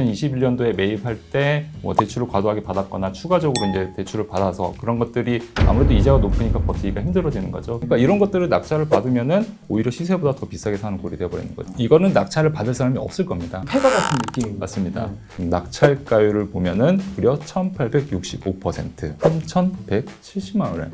2021년도에 매입할 때 뭐 대출을 과도하게 받았거나 추가적으로 이제 대출을 받아서 그런 것들이 아무래도 이자가 높으니까 버티기가 힘들어지는 거죠. 그러니까 이런 것들을 낙찰을 받으면은 오히려 시세보다 더 비싸게 사는 꼴이 되어버리는 거죠. 이거는 낙찰을 받을 사람이 없을 겁니다. 패가 같은 느낌입니다. 맞습니다. 낙찰가율을 보면은 무려 1865%, 3,170만 원에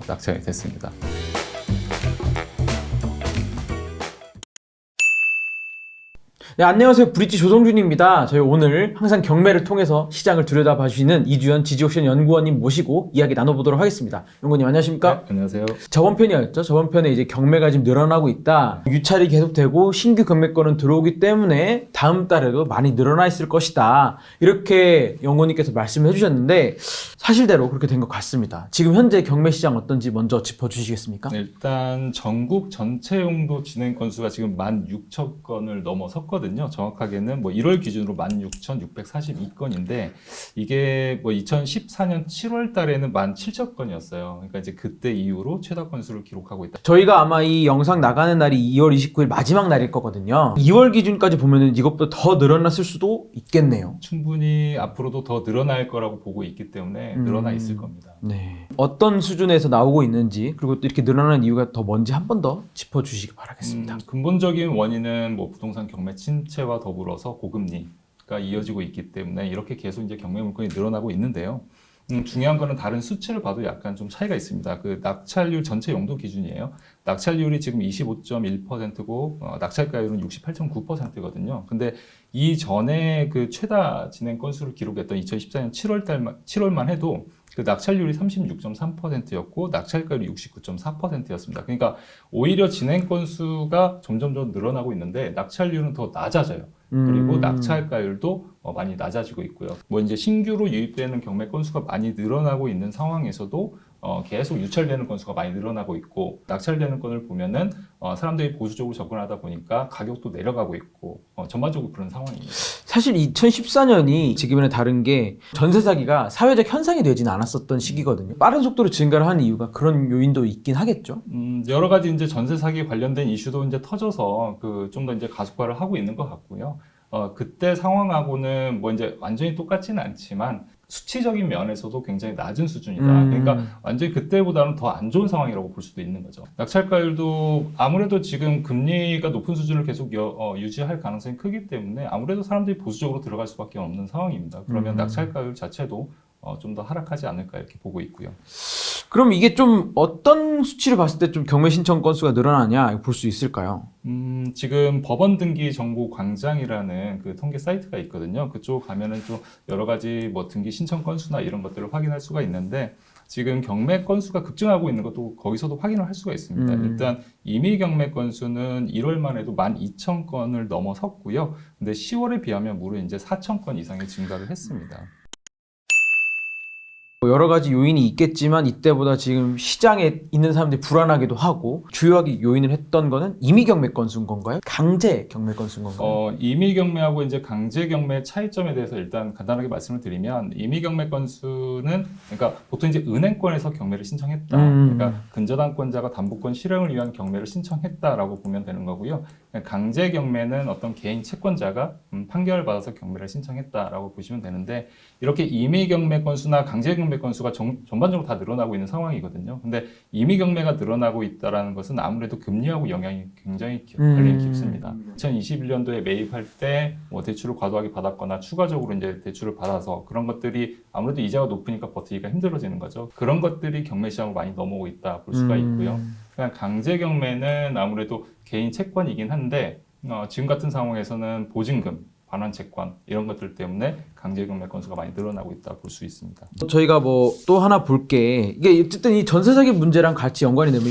낙찰이 됐습니다. 네, 안녕하세요. 브릿지 조성준입니다. 저희 오늘 항상 경매를 통해서 시장을 들여다봐 주시는 이주연 지지옥션 연구원님 모시고 이야기 나눠보도록 하겠습니다. 연구원님 안녕하십니까? 네, 안녕하세요. 저번 편이었죠. 저번 편에 이제 경매가 지금 늘어나고 있다. 유찰이 계속되고 신규 경매권은 들어오기 때문에 다음 달에도 많이 늘어나 있을 것이다. 이렇게 연구원님께서 말씀을 해주셨는데 사실대로 그렇게 된 것 같습니다. 지금 현재 경매 시장 어떤지 먼저 짚어주시겠습니까? 일단 전국 전체 용도 진행 건수가 지금 16,000건을 넘어섰거든요. 정확하게는 뭐 1월 기준으로 16,642건인데 이게 뭐 2014년 7월 달에는 17,000건이었어요. 그러니까 이제 그때 이후로 최다 건수를 기록하고 있다. 저희가 아마 이 영상 나가는 날이 2월 29일 마지막 날일 거거든요. 2월 기준까지 보면은 이것보다 더 늘어났을 수도 있겠네요. 충분히 앞으로도 더 늘어날 거라고 보고 있기 때문에 늘어나 있을 겁니다. 네. 어떤 수준에서 나오고 있는지 그리고 또 이렇게 늘어나는 이유가 더 뭔지 한 번 더 짚어주시기 바라겠습니다. 근본적인 원인은 뭐 부동산 경매 침체와 더불어서 고금리가 이어지고 있기 때문에 이렇게 계속 이제 경매 물건이 늘어나고 있는데요. 중요한 거는 다른 수치를 봐도 약간 좀 차이가 있습니다. 그 낙찰률 전체 용도 기준이에요. 낙찰률이 지금 25.1%고 낙찰가율은 68.9%거든요. 근데 이전에 그 최다 진행 건수를 기록했던 2014년 7월만 해도 그 낙찰률이 36.3%였고 낙찰가율이 69.4%였습니다. 그러니까 오히려 진행 건수가 점점 늘어나고 있는데 낙찰률은 더 낮아져요. 그리고 낙찰가율도 많이 낮아지고 있고요. 뭐 이제 신규로 유입되는 경매 건수가 많이 늘어나고 있는 상황에서도 계속 유찰되는 건수가 많이 늘어나고 있고 낙찰되는 건을 보면은 사람들이 보수적으로 접근하다 보니까 가격도 내려가고 있고 전반적으로 그런 상황입니다. 사실 2014년이 지금이랑 다른 게 전세 사기가 사회적 현상이 되지는 않았었던 시기거든요. 빠른 속도로 증가를 하는 이유가 그런 요인도 있긴 하겠죠. 여러 가지 이제 전세 사기 관련된 이슈도 이제 터져서 그 좀 더 이제 가속화를 하고 있는 것 같고요. 그때 상황하고는 뭐 이제 완전히 똑같지는 않지만 수치적인 면에서도 굉장히 낮은 수준이다. 그러니까 완전히 그때보다는 더 안 좋은 상황이라고 볼 수도 있는 거죠. 낙찰가율도 아무래도 지금 금리가 높은 수준을 계속 유지할 가능성이 크기 때문에 아무래도 사람들이 보수적으로 들어갈 수밖에 없는 상황입니다. 그러면 낙찰가율 자체도 좀 더 하락하지 않을까 이렇게 보고 있고요. 그럼 이게 좀 어떤 수치를 봤을 때 좀 경매 신청 건수가 늘어나냐 볼 수 있을까요? 지금 법원 등기 정보 광장이라는 그 통계 사이트가 있거든요. 그쪽 가면은 좀 여러 가지 뭐 등기 신청 건수나 이런 것들을 확인할 수가 있는데 지금 경매 건수가 급증하고 있는 것도 거기서도 확인을 할 수가 있습니다. 일단 임의 경매 건수는 1월만 해도 12,000건을 넘어섰고요. 근데 10월에 비하면 무려 이제 4,000건 이상이 증가를 했습니다. 여러 가지 요인이 있겠지만 이때보다 지금 시장에 있는 사람들이 불안하기도 하고 주요하게 요인을 했던 거는 임의 경매 건수인 건가요? 강제 경매 건수인 건가요? 임의 경매하고 이제 강제 경매 차이점에 대해서 일단 간단하게 말씀을 드리면 임의 경매 건수는 그러니까 보통 이제 은행권에서 경매를 신청했다. 그러니까 근저당권자가 담보권 실행을 위한 경매를 신청했다라고 보면 되는 거고요. 강제 경매는 어떤 개인 채권자가 판결을 받아서 경매를 신청했다라고 보시면 되는데 이렇게 임의 경매 건수나 강제 경매 건수가 전반적으로 다 늘어나고 있는 상황이거든요. 근데 임의 경매가 늘어나고 있다는 것은 아무래도 금리하고 영향이 굉장히 관련이 깊습니다. 2021년도에 매입할 때 뭐 대출을 과도하게 받았거나 추가적으로 이제 대출을 받아서 그런 것들이 아무래도 이자가 높으니까 버티기가 힘들어지는 거죠. 그런 것들이 경매 시장으로 많이 넘어오고 있다 볼 수가 있고요. 그냥 강제 경매는 아무래도 개인 채권이긴 한데 지금 같은 상황에서는 보증금, 반환 채권 이런 것들 때문에 강제 경매 건수가 많이 늘어나고 있다 볼 수 있습니다. 저희가 뭐 또 하나 볼 게 이게 어쨌든 이 전세 사기 문제랑 같이 연관이 되면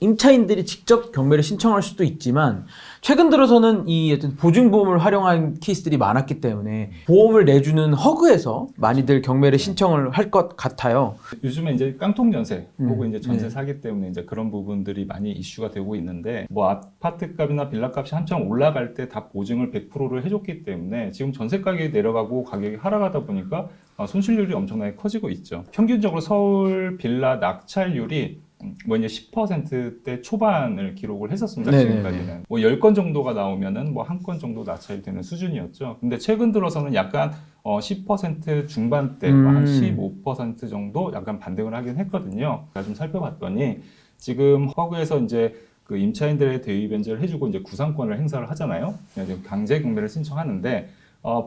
임차인들이 직접 경매를 신청할 수도 있지만 최근 들어서는 이 어떤 보증보험을 활용한 케이스들이 많았기 때문에 보험을 내주는 허그에서 많이들 경매를 신청을 할 것 같아요. 요즘에 이제 깡통 전세 혹은 이제 전세 사기 때문에 이제 그런 부분들이 많이 이슈가 되고 있는데 뭐 아파트 값이나 빌라 값이 한참 올라갈 때 다 보증을 100%를 해줬기 때문에 지금 전세 가격이 내려가고 가격이 하락하다 보니까 손실률이 엄청나게 커지고 있죠. 평균적으로 서울 빌라 낙찰률이 뭐 이제 10%대 초반을 기록을 했었습니다. 네네네. 지금까지는. 뭐 10건 정도가 나오면은 뭐 한 건 정도 낙찰이 되는 수준이었죠. 근데 최근 들어서는 약간 10% 중반대, 한 15% 정도 약간 반등을 하긴 했거든요. 제가 좀 살펴봤더니 지금 허그에서 이제 그 임차인들의 대위 변제를 해주고 이제 구상권을 행사를 하잖아요. 지금 강제 경매를 신청하는데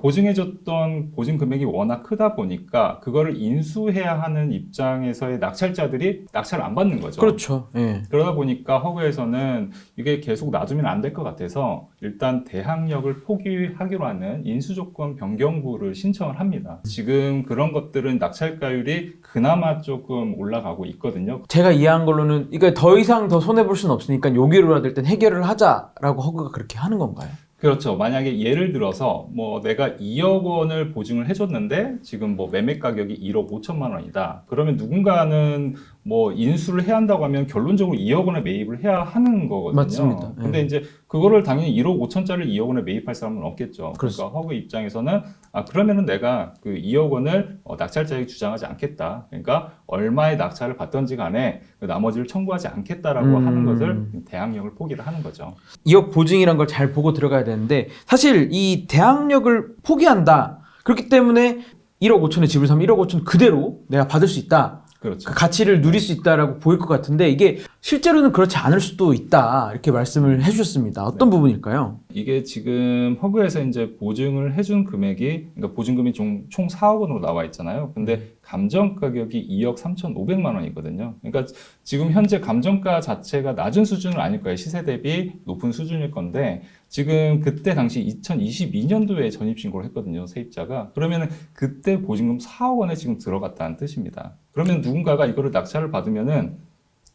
보증해줬던 보증 금액이 워낙 크다 보니까 그거를 인수해야 하는 입장에서의 낙찰자들이 낙찰을 안 받는 거죠. 그렇죠. 예. 그러다 보니까 허그에서는 이게 계속 놔두면 안 될 것 같아서 일단 대항력을 포기하기로 하는 인수조건 변경구를 신청을 합니다. 지금 그런 것들은 낙찰가율이 그나마 조금 올라가고 있거든요. 제가 이해한 걸로는 이게 더 이상 더 손해 볼 수는 없으니까 여기로라도 일단 해결을 하자라고 허그가 그렇게 하는 건가요? 그렇죠. 만약에 예를 들어서 뭐 내가 2억 원을 보증을 해줬는데 지금 뭐 매매 가격이 1억 5천만 원이다. 그러면 누군가는 뭐 인수를 해야 한다고 하면 결론적으로 2억 원에 매입을 해야 하는 거거든요. 맞습니다. 근데 이제 그거를 당연히 1억 5천짜리 2억 원에 매입할 사람은 없겠죠. 그러니까 허그 입장에서는 그러면은 내가 그 2억 원을 낙찰자에게 주장하지 않겠다. 그러니까 얼마의 낙찰을 받던지 간에 그 나머지를 청구하지 않겠다라고 하는 것을 대항력을 포기를 하는 거죠. 2억 보증이란 걸 잘 보고 들어가야 되는데 사실 이 대항력을 포기한다. 그렇기 때문에 1억 5천에 집을 사면 1억 5천 그대로 내가 받을 수 있다. 그렇죠. 그 가치를 누릴 수 있다라고 보일 것 같은데 이게 실제로는 그렇지 않을 수도 있다. 이렇게 말씀을 해주셨습니다. 어떤 부분일까요? 이게 지금 허그에서 이제 보증을 해준 금액이, 그러니까 보증금이 총 4억 원으로 나와 있잖아요. 근데 감정 가격이 2억 3,500만 원이거든요. 그러니까 지금 현재 감정가 자체가 낮은 수준은 아닐 거예요. 시세 대비 높은 수준일 건데, 지금 그때 당시 2022년도에 전입신고를 했거든요. 세입자가. 그러면은 그때 보증금 4억 원에 지금 들어갔다는 뜻입니다. 그러면 누군가가 이거를 낙찰을 받으면은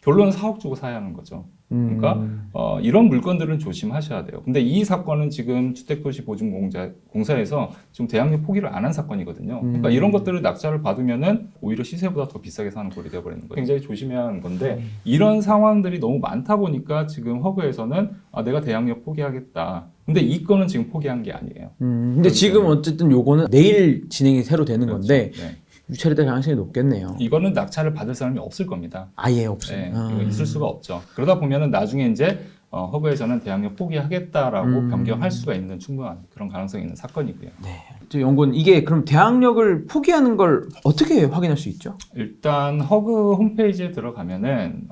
결론은 4억 주고 사야 하는 거죠. 그러니까 이런 물건들은 조심하셔야 돼요. 근데 이 사건은 지금 주택도시보증공사에서 지금 대항력 포기를 안 한 사건이거든요. 그러니까 이런 것들을 낙찰을 받으면은 오히려 시세보다 더 비싸게 사는 꼴이 되어버리는 거예요. 굉장히 조심해야 하는 건데 이런 상황들이 너무 많다 보니까 지금 허그에서는 내가 대항력 포기하겠다. 근데 이 건은 지금 포기한 게 아니에요. 근데 지금 어쨌든 요거는 내일 진행이 새로 되는 그렇죠. 건데 네. 유찰될 가능성이 높겠네요. 이거는 낙찰을 받을 사람이 없을 겁니다. 아예 없어요. 네, 이거 있을 수가 없죠. 그러다 보면은 나중에 이제 허그에서는 대항력 포기하겠다라고 변경할 수가 있는 충분한 그런 가능성이 있는 사건이고요. 네. 연구원 이게 그럼 대항력을 포기하는 걸 어떻게 확인할 수 있죠? 일단 허그 홈페이지에 들어가면은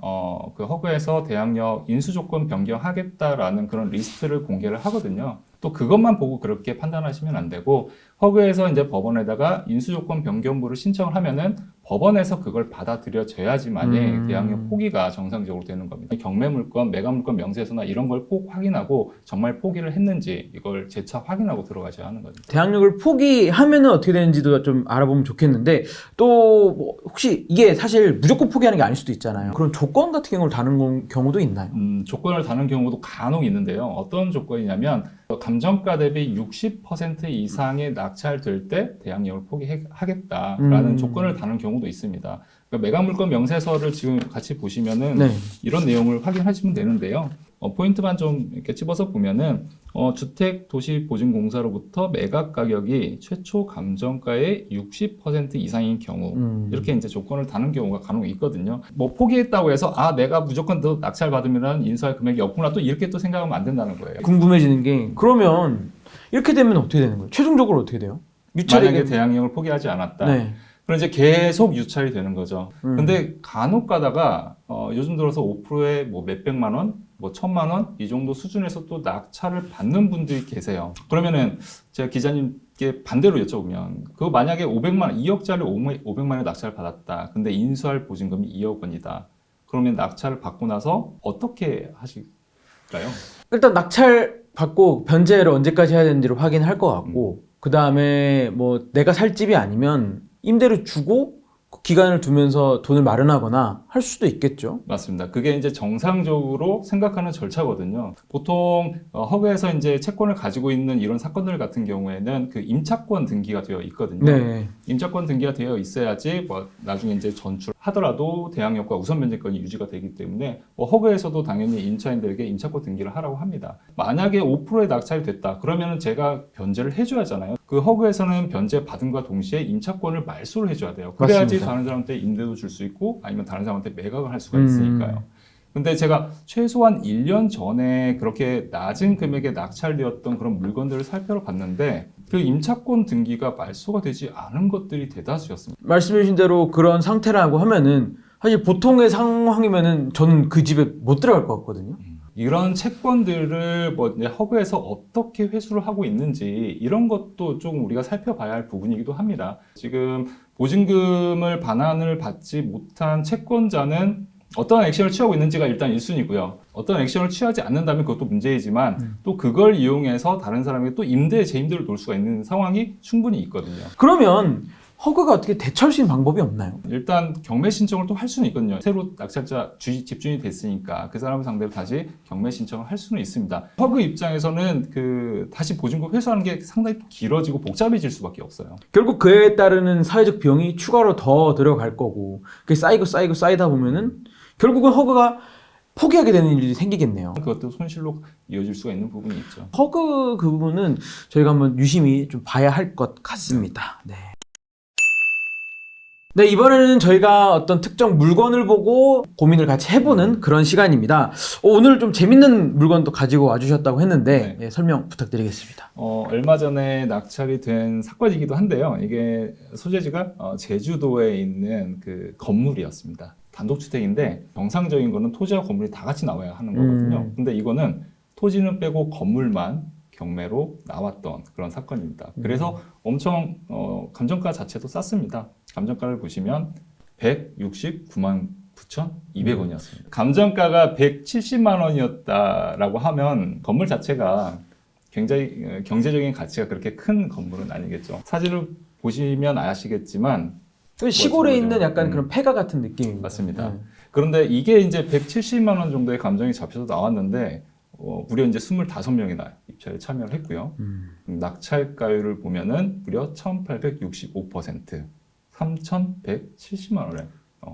그 허그에서 대항력 인수조건 변경하겠다라는 그런 리스트를 공개를 하거든요. 또 그것만 보고 그렇게 판단하시면 안 되고 허그에서 이제 법원에다가 인수조건 변경부를 신청을 하면은 법원에서 그걸 받아들여져야지만이 대항력 포기가 정상적으로 되는 겁니다. 경매물건, 매각물건 명세서나 이런 걸 꼭 확인하고 정말 포기를 했는지 이걸 재차 확인하고 들어가셔야 하는 거죠. 대항력을 포기하면은 어떻게 되는지도 좀 알아보면 좋겠는데 또 뭐 혹시 이게 사실 무조건 포기하는 게 아닐 수도 있잖아요. 그런 조건 같은 경우를 다는 경우도 있나요? 조건을 다는 경우도 간혹 있는데요. 어떤 조건이냐면 감정가 대비 60% 이상의 낙찰될 때 대항력을 포기하겠다라는 조건을 다는 경우도 있습니다. 그러니까 매각물건 명세서를 지금 같이 보시면은 네. 이런 내용을 확인하시면 되는데요. 포인트만 좀 이렇게 집어서 보면은 주택도시보증공사로부터 매각 가격이 최초 감정가의 60% 이상인 경우 이렇게 이제 조건을 다는 경우가 간혹 있거든요. 뭐 포기했다고 해서 내가 무조건 더 낙찰 받으면 인수할 금액이 없구나 또 이렇게 또 생각하면 안 된다는 거예요. 궁금해지는 게 그러면 이렇게 되면 어떻게 되는 거예요? 최종적으로 어떻게 돼요? 만약에 대항력을 포기하지 않았다. 네. 그럼 이제 계속 유찰이 되는 거죠. 근데 간혹 가다가 요즘 들어서 5%에 뭐 몇백만 원, 뭐 1,000만 원 이 정도 수준에서 또 낙찰을 받는 분들이 계세요. 그러면은 제가 기자님께 반대로 여쭤보면 그거 만약에 500만 원, 2억짜리 500만 원 낙찰을 받았다. 근데 인수할 보증금이 2억 원이다. 그러면 낙찰을 받고 나서 어떻게 하실까요? 일단 낙찰 받고 변제를 언제까지 해야 되는지를 확인할 것 같고 그 다음에 뭐 내가 살 집이 아니면 임대료 주고 기간을 두면서 돈을 마련하거나 할 수도 있겠죠. 맞습니다. 그게 이제 정상적으로 생각하는 절차거든요. 보통 허그에서 이제 채권을 가지고 있는 이런 사건들 같은 경우에는 그 임차권 등기가 되어 있거든요. 네. 임차권 등기가 되어 있어야지 뭐 나중에 이제 전출 하더라도 대항력과 우선 면제권이 유지가 되기 때문에 뭐 허그에서도 당연히 임차인들에게 임차권 등기를 하라고 합니다. 만약에 5%의 낙찰이 됐다. 그러면은 제가 변제를 해줘야 하잖아요. 그 허그에서는 변제 받음과 동시에 임차권을 말소를 해줘야 돼요. 그래야지 맞습니다. 다른 사람한테 임대도 줄 수 있고 아니면 다른 사람한테 매각을 할 수가 있으니까요. 근데 제가 최소한 1년 전에 그렇게 낮은 금액에 낙찰되었던 그런 물건들을 살펴봤는데 그 임차권 등기가 말소가 되지 않은 것들이 대다수였습니다. 말씀해 주신 대로 그런 상태라고 하면은 사실 보통의 상황이면은 저는 그 집에 못 들어갈 것 같거든요. 이런 채권들을 뭐 이제 허그에서 어떻게 회수를 하고 있는지 이런 것도 좀 우리가 살펴봐야 할 부분이기도 합니다. 지금 보증금을 반환을 받지 못한 채권자는 어떤 액션을 취하고 있는지가 일단 1순위고요. 어떤 액션을 취하지 않는다면 그것도 문제이지만 또 그걸 이용해서 다른 사람에게 또 재임대를 놓을 수가 있는 상황이 충분히 있거든요. 그러면 허그가 어떻게 대처할 수 있는 방법이 없나요? 일단 경매 신청을 또 할 수는 있거든요. 새로 낙찰자 집주인이 됐으니까 그 사람을 상대로 다시 경매 신청을 할 수는 있습니다. 허그 입장에서는 다시 보증금 회수하는 게 상당히 길어지고 복잡해질 수밖에 없어요. 결국 그에 따르는 사회적 비용이 추가로 더 들어갈 거고 그게 쌓이다 보면은 결국은 허그가 포기하게 되는 일이 생기겠네요. 그것도 손실로 이어질 수가 있는 부분이 있죠. 허그 그 부분은 저희가 한번 유심히 좀 봐야 할 것 같습니다. 네. 네, 이번에는 저희가 어떤 특정 물건을 보고 고민을 같이 해보는 그런 시간입니다. 오늘 좀 재밌는 물건도 가지고 와주셨다고 했는데 네. 설명 부탁드리겠습니다. 얼마 전에 낙찰이 된 사건이기도 한데요. 이게 소재지가 제주도에 있는 그 건물이었습니다. 단독주택인데 정상적인 거는 토지와 건물이 다 같이 나와야 하는 거거든요. 근데 이거는 토지는 빼고 건물만 경매로 나왔던 그런 사건입니다. 그래서 엄청 감정가 자체도 쌌습니다. 감정가를 보시면 169만 9,200원이었습니다. 감정가가 170만 원이었다라고 하면 건물 자체가 굉장히 경제적인 가치가 그렇게 큰 건물은 아니겠죠. 사진을 보시면 아시겠지만 시골에 뭐죠? 있는 약간 그런 폐가 같은 느낌입니다. 맞습니다. 그런데 이게 이제 170만 원 정도의 감정이 잡혀서 나왔는데 무려 이제 25명이나 입찰에 참여를 했고요. 낙찰가율을 보면은 무려 1,865%, 3,170만 원에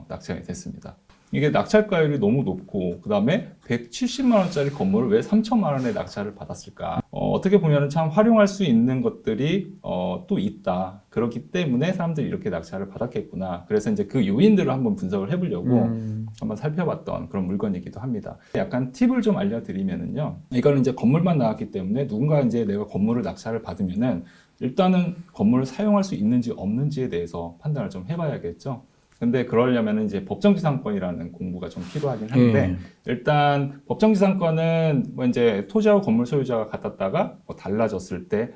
낙찰이 됐습니다. 이게 낙찰가율이 너무 높고 그 다음에 170만 원짜리 건물을 왜 3천만 원에 낙찰을 받았을까? 어떻게 보면 참 활용할 수 있는 것들이 또 있다. 그렇기 때문에 사람들이 이렇게 낙찰을 받았겠구나. 그래서 이제 그 요인들을 한번 분석을 해보려고 한번 살펴봤던 그런 물건이기도 합니다. 약간 팁을 좀 알려드리면은요. 이거는 이제 건물만 나왔기 때문에 누군가 이제 내가 건물을 낙찰을 받으면은 일단은 건물을 사용할 수 있는지 없는지에 대해서 판단을 좀 해봐야겠죠. 근데 그러려면 이제 법정지상권이라는 공부가 좀 필요하긴 한데 일단 법정지상권은 뭐 이제 토지하고 건물 소유자가 같았다가 뭐 달라졌을 때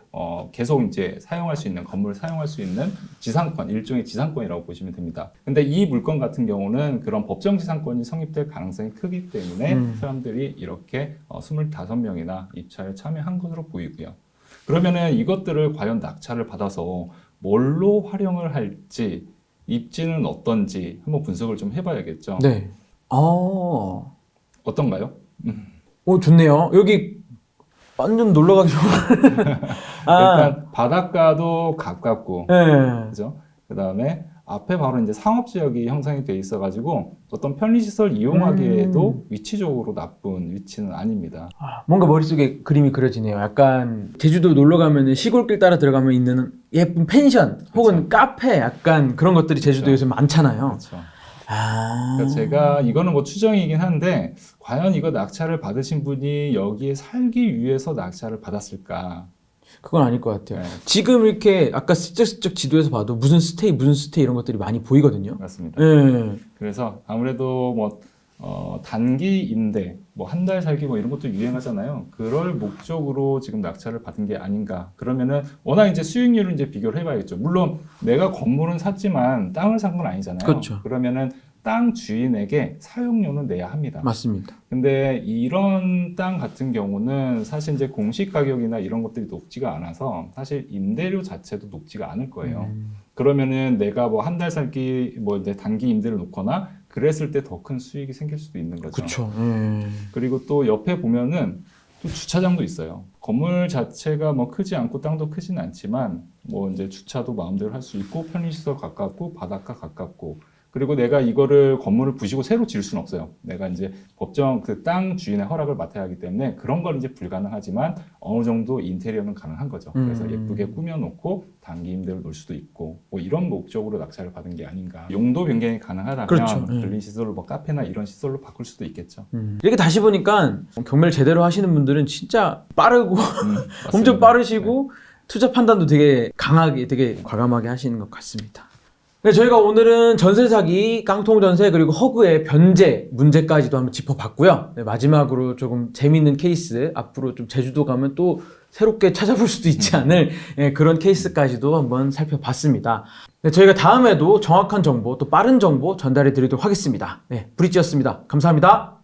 계속 이제 사용할 수 있는 건물을 사용할 수 있는 지상권, 일종의 지상권이라고 보시면 됩니다. 근데 이 물건 같은 경우는 그런 법정지상권이 성립될 가능성이 크기 때문에 사람들이 이렇게 25명이나 입찰에 참여한 것으로 보이고요. 그러면은 이것들을 과연 낙찰을 받아서 뭘로 활용을 할지 입지는 어떤지 한번 분석을 좀 해봐야겠죠. 네. 어떤가요? 좋네요. 여기 완전 놀러 가기 좋은. 일단 바닷가도 가깝고, 네. 그죠? 그 다음에 앞에 바로 이제 상업지역이 형성이 돼 있어가지고 어떤 편리시설 이용하기에도 위치적으로 나쁜 위치는 아닙니다. 뭔가 머릿속에 그림이 그려지네요. 약간 제주도 놀러 가면 시골길 따라 들어가면 있는 예쁜 펜션 혹은 카페 약간 그런 것들이 제주도에서 많잖아요. 그렇죠. 그러니까 제가 이거는 뭐 추정이긴 한데 과연 이거 낙찰을 받으신 분이 여기에 살기 위해서 낙찰을 받았을까? 그건 아닐 것 같아요. 네. 지금 이렇게 아까 슬쩍슬쩍 지도에서 봐도 무슨 스테이 이런 것들이 많이 보이거든요. 맞습니다. 네. 그래서 아무래도 뭐 단기 임대, 뭐 한 달 살기 뭐 이런 것도 유행하잖아요. 그럴 목적으로 지금 낙찰을 받은 게 아닌가. 그러면은 워낙 이제 수익률을 이제 비교를 해봐야겠죠. 물론 내가 건물은 샀지만 땅을 산 건 아니잖아요. 그렇죠. 그러면은 땅 주인에게 사용료는 내야 합니다. 맞습니다. 근데 이런 땅 같은 경우는 사실 이제 공시 가격이나 이런 것들이 높지가 않아서 사실 임대료 자체도 높지가 않을 거예요. 그러면은 내가 뭐 한 달 살기 뭐 이제 단기 임대를 놓거나 그랬을 때 더 큰 수익이 생길 수도 있는 거죠. 그렇죠. 그리고 또 옆에 보면은 또 주차장도 있어요. 건물 자체가 뭐 크지 않고 땅도 크지는 않지만 뭐 이제 주차도 마음대로 할 수 있고 편의시설 가깝고 바닷가 가깝고 그리고 내가 이거를 건물을 부시고 새로 지을 수는 없어요. 내가 이제 법정 그 땅 주인의 허락을 맡아야 하기 때문에 그런 건 이제 불가능하지만 어느 정도 인테리어는 가능한 거죠. 그래서 예쁘게 꾸며놓고 단기 임대로 놓을 수도 있고 뭐 이런 목적으로 낙찰을 받은 게 아닌가. 용도 변경이 가능하다면 그렇죠. 근린 시설로 뭐 카페나 이런 시설로 바꿀 수도 있겠죠. 이렇게 다시 보니까 경매를 제대로 하시는 분들은 진짜 빠르고 엄청 맞습니다. 빠르시고 투자 판단도 되게 강하게, 되게 과감하게 하시는 것 같습니다. 네, 저희가 오늘은 전세 사기, 깡통 전세 그리고 허그의 변제 문제까지도 한번 짚어봤고요. 네, 마지막으로 조금 재밌는 케이스, 앞으로 좀 제주도 가면 또 새롭게 찾아볼 수도 있지 않을 그런 케이스까지도 한번 살펴봤습니다. 네, 저희가 다음에도 정확한 정보, 또 빠른 정보 전달해 드리도록 하겠습니다. 네, 브릿지였습니다. 감사합니다.